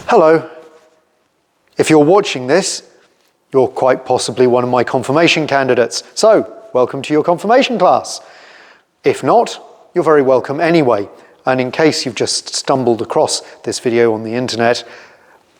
Hello. If you're watching this, you're quite possibly one of my confirmation candidates. So, welcome to your confirmation class. If not, you're very welcome anyway. And in case you've just stumbled across this video on the internet,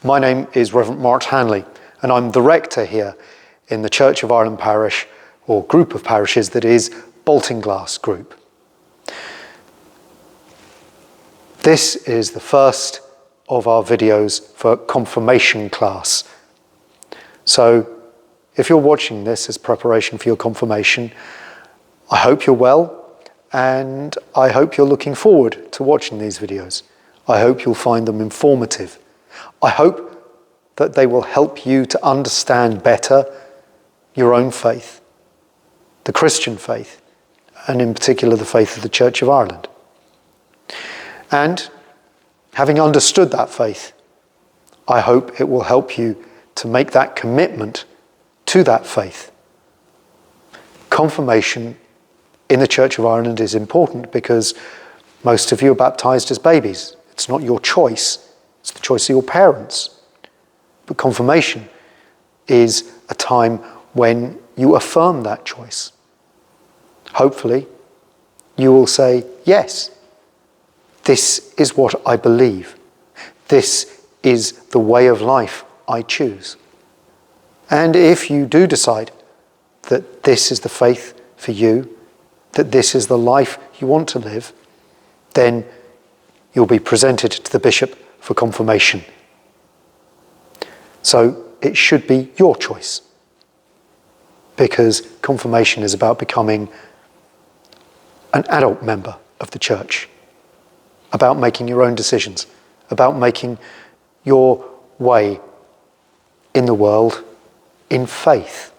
my name is Reverend Mark Hanley, and I'm the rector here in the Church of Ireland parish, or group of parishes that is Baltinglass Group. This is the first of our videos for confirmation class. So if you're watching this as preparation for your confirmation, I hope you're well, and I hope you're looking forward to watching these videos. I hope you'll find them informative. I hope that they will help you to understand better your own faith, the Christian faith, and in particular the faith of the Church of Ireland. And having understood that faith, I hope it will help you to make that commitment to that faith. Confirmation in the Church of Ireland is important because most of you are baptised as babies. It's not your choice, it's the choice of your parents. But confirmation is a time when you affirm that choice. Hopefully, you will say, yes, this is what I believe. This is the way of life I choose. And if you do decide that this is the faith for you, that this is the life you want to live, then you'll be presented to the bishop for confirmation. So it should be your choice, because confirmation is about becoming an adult member of the church, about making your own decisions, about making your way in the world in faith.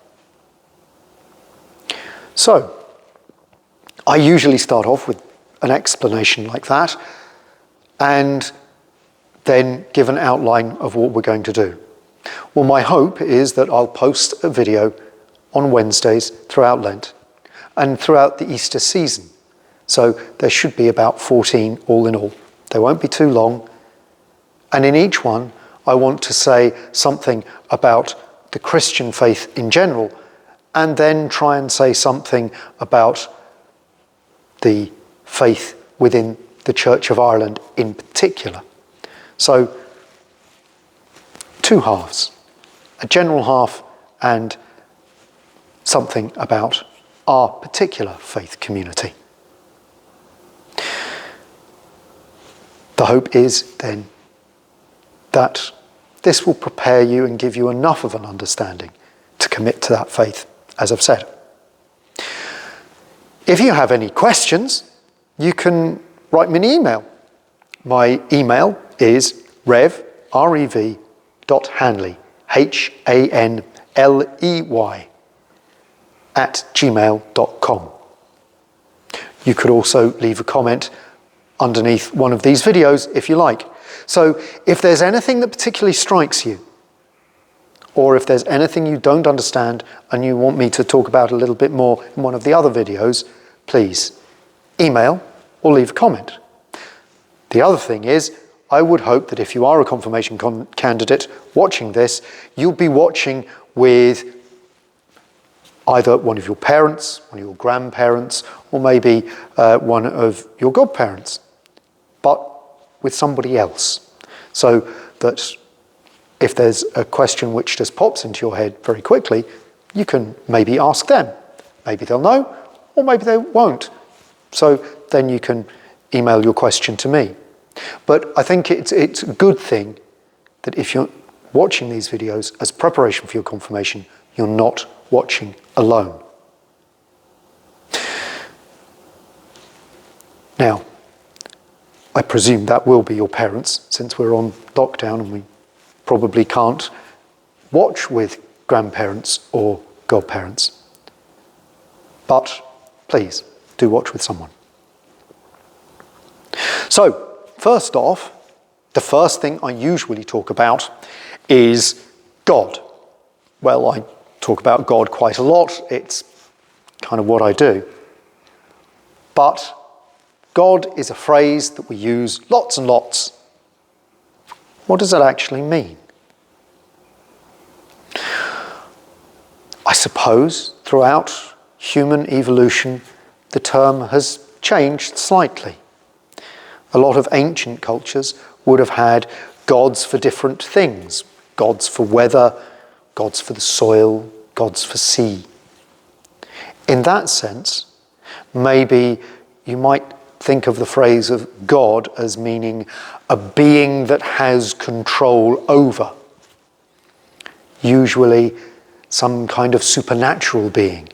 So, I usually start off with an explanation like that and then give an outline of what we're going to do. Well, my hope is that I'll post a video on Wednesdays throughout Lent and throughout the Easter season. So there should be about 14 all in all. They won't be too long. And in each one, I want to say something about the Christian faith in general, and then try and say something about the faith within the Church of Ireland in particular. So, two halves, a general half and something about our particular faith community. The hope is then that this will prepare you and give you enough of an understanding to commit to that faith, as I've said. If you have any questions, you can write me an email. My email is rev.hanley, Hanley, @gmail.com. You could also leave a comment underneath one of these videos if you like. So if there's anything that particularly strikes you, or if there's anything you don't understand and you want me to talk about a little bit more in one of the other videos, please email or leave a comment. The other thing is, I would hope that if you are a confirmation candidate watching this, you'll be watching with either one of your parents, one of your grandparents, or maybe one of your godparents, but with somebody else, so that if there's a question which just pops into your head very quickly, you can maybe ask them. Maybe they'll know, or maybe they won't. So then you can email your question to me. But I think it's a good thing that if you're watching these videos as preparation for your confirmation, you're not watching alone. Now, I presume that will be your parents, since we're on lockdown and we probably can't watch with grandparents or godparents. But please, do watch with someone. So, first off, the first thing I usually talk about is God. Well, I talk about God quite a lot. It's kind of what I do. But God is a phrase that we use lots and lots What does that actually mean? I suppose throughout human evolution, the term has changed slightly. A lot of ancient cultures would have had gods for different things. Gods for weather, gods for the soil, gods for sea. In that sense, maybe you might think of the phrase of God as meaning a being that has control over. Usually some kind of supernatural being.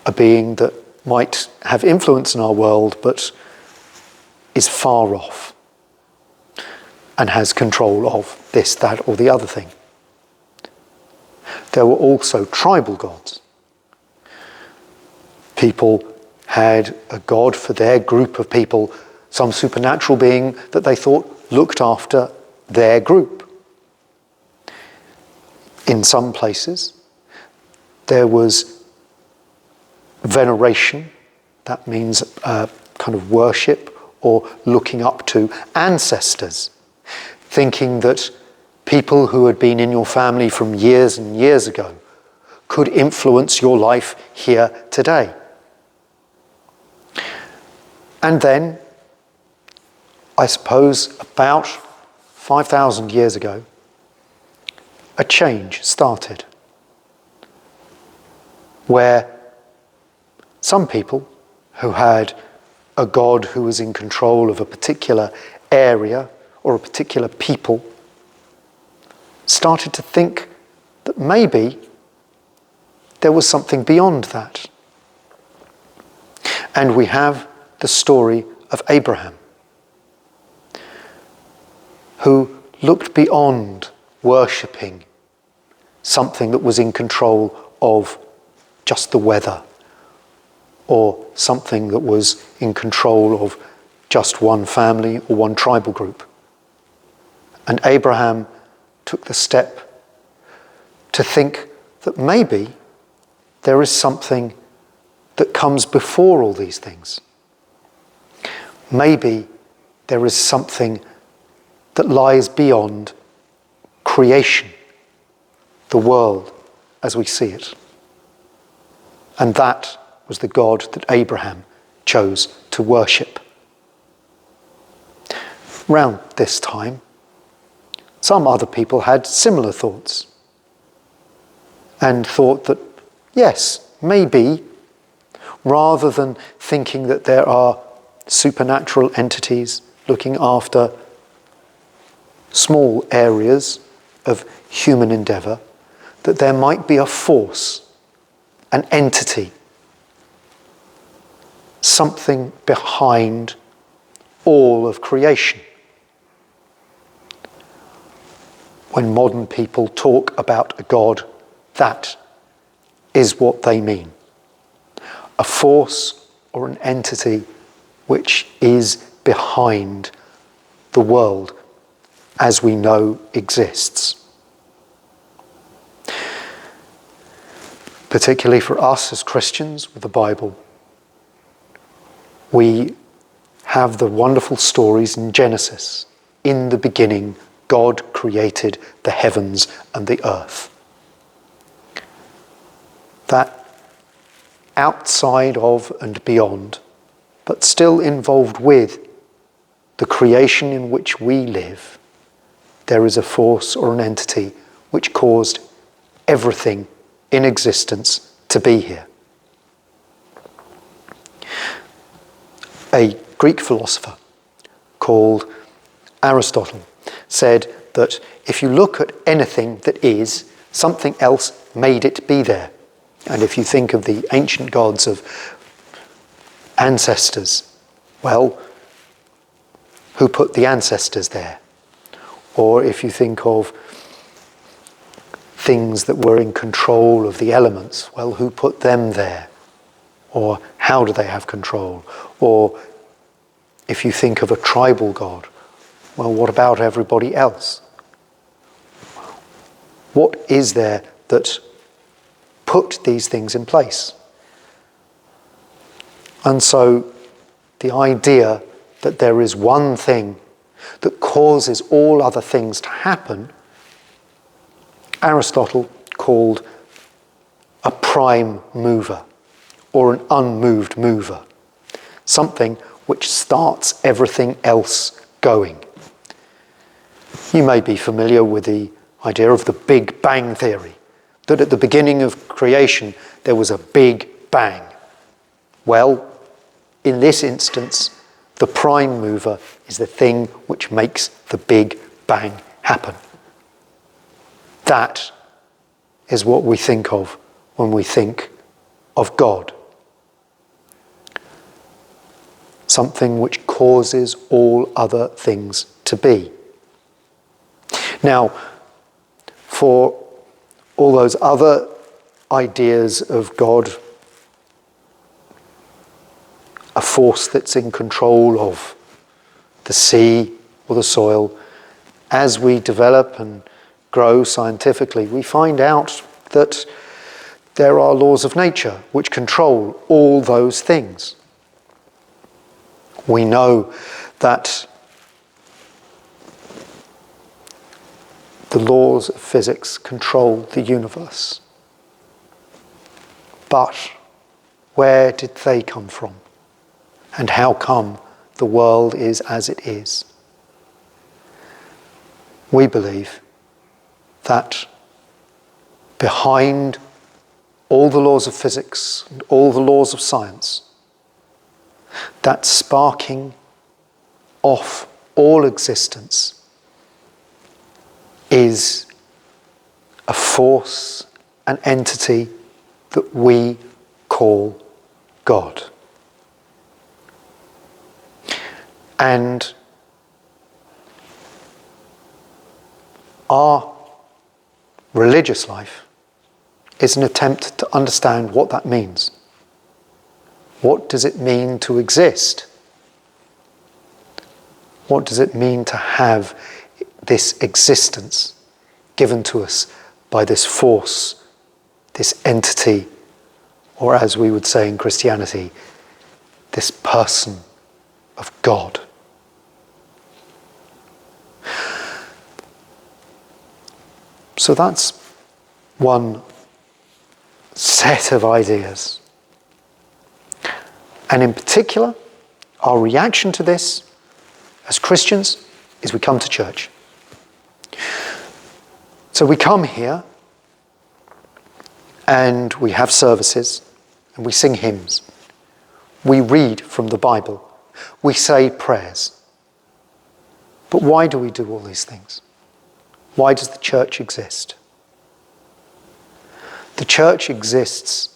A being that might have influence in our world but is far off and has control of this, that, or the other thing. There were also tribal gods. People had a god for their group of people, some supernatural being that they thought looked after their group. In some places, there was veneration, that means kind of worship or looking up to ancestors, thinking that people who had been in your family from years and years ago could influence your life here today. And then, I suppose about 5,000 years ago, a change started where some people who had a god who was in control of a particular area or a particular people started to think that maybe there was something beyond that. And we have the story of Abraham, who looked beyond worshipping something that was in control of just the weather, or something that was in control of just one family or one tribal group. And Abraham took the step to think that maybe there is something that comes before all these things. Maybe there is something that lies beyond creation, the world as we see it. And that was the God that Abraham chose to worship. Around this time, some other people had similar thoughts and thought that, yes, maybe, rather than thinking that there are supernatural entities looking after small areas of human endeavour, that there might be a force, an entity, something behind all of creation. When modern people talk about a God, that is what they mean. A force or an entity which is behind the world as we know exists. Particularly for us as Christians with the Bible, we have the wonderful stories in Genesis. In the beginning, God created the heavens and the earth. That outside of and beyond, but still involved with the creation in which we live, there is a force or an entity which caused everything in existence to be here. A Greek philosopher called Aristotle said that if you look at anything that is, something else made it be there. And if you think of the ancient gods of ancestors, well, who put the ancestors there? Or if you think of things that were in control of the elements, well, who put them there? Or how do they have control? Or if you think of a tribal god, well, what about everybody else? What is there that put these things in place? And so the idea that there is one thing that causes all other things to happen, Aristotle called a prime mover or an unmoved mover, something which starts everything else going. You may be familiar with the idea of the Big Bang Theory, that at the beginning of creation there was a big bang. Well, in this instance, the prime mover is the thing which makes the Big Bang happen. That is what we think of when we think of God. Something which causes all other things to be. Now, for all those other ideas of God, a force that's in control of the sea or the soil, as we develop and grow scientifically, we find out that there are laws of nature which control all those things. We know that the laws of physics control the universe. But where did they come from? And how come the world is as it is? We believe that behind all the laws of physics and all the laws of science, that sparking off all existence is a force, an entity that we call God. And our religious life is an attempt to understand what that means. What does it mean to exist? What does it mean to have this existence given to us by this force, this entity, or as we would say in Christianity, this person of God? So that's one set of ideas. And in particular, our reaction to this as Christians is we come to church. So we come here and we have services and we sing hymns. We read from the Bible. We say prayers. But why do we do all these things? Why does the church exist? The church exists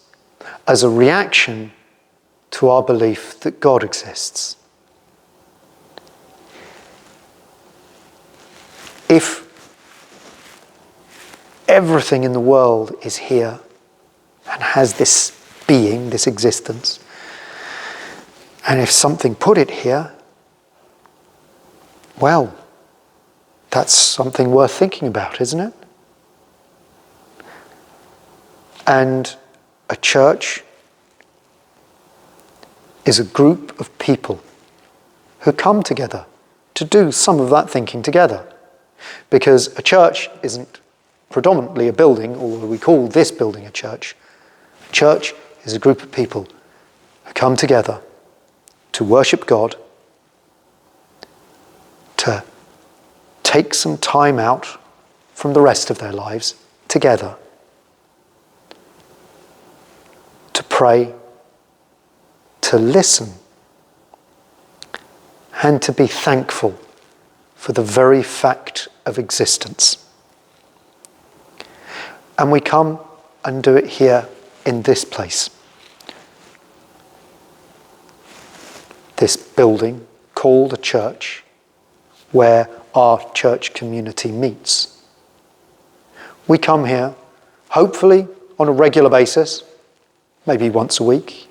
as a reaction to our belief that God exists. If everything in the world is here and has this being, this existence, and if something put it here, well, that's something worth thinking about, isn't it? And a church is a group of people who come together to do some of that thinking together. Because a church isn't predominantly a building, although we call this building a church. A church is a group of people who come together to worship God, to take some time out from the rest of their lives together, to pray, to listen, and to be thankful for the very fact of existence. And we come and do it here in this place. This building called a church, where our church community meets. We come here, hopefully on a regular basis, maybe once a week,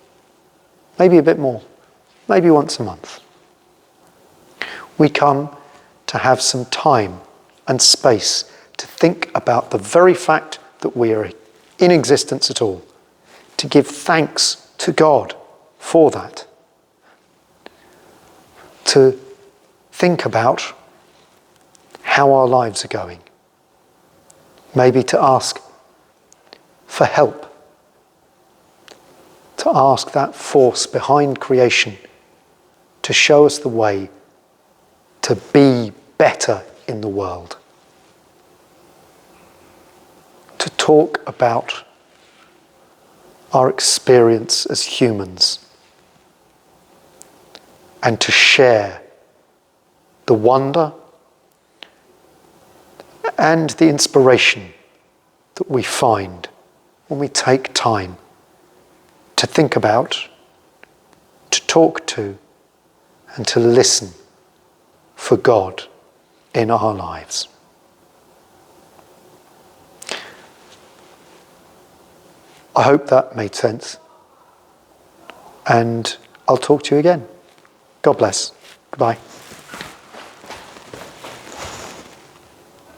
maybe a bit more, maybe once a month. We come to have some time and space to think about the very fact that we are in existence at all, to give thanks to God for that, to think about how our lives are going. Maybe to ask for help. To ask that force behind creation to show us the way to be better in the world. To talk about our experience as humans and to share the wonder and the inspiration that we find when we take time to think about, to talk to, and to listen for God in our lives. I hope that made sense. And I'll talk to you again. God bless. Goodbye.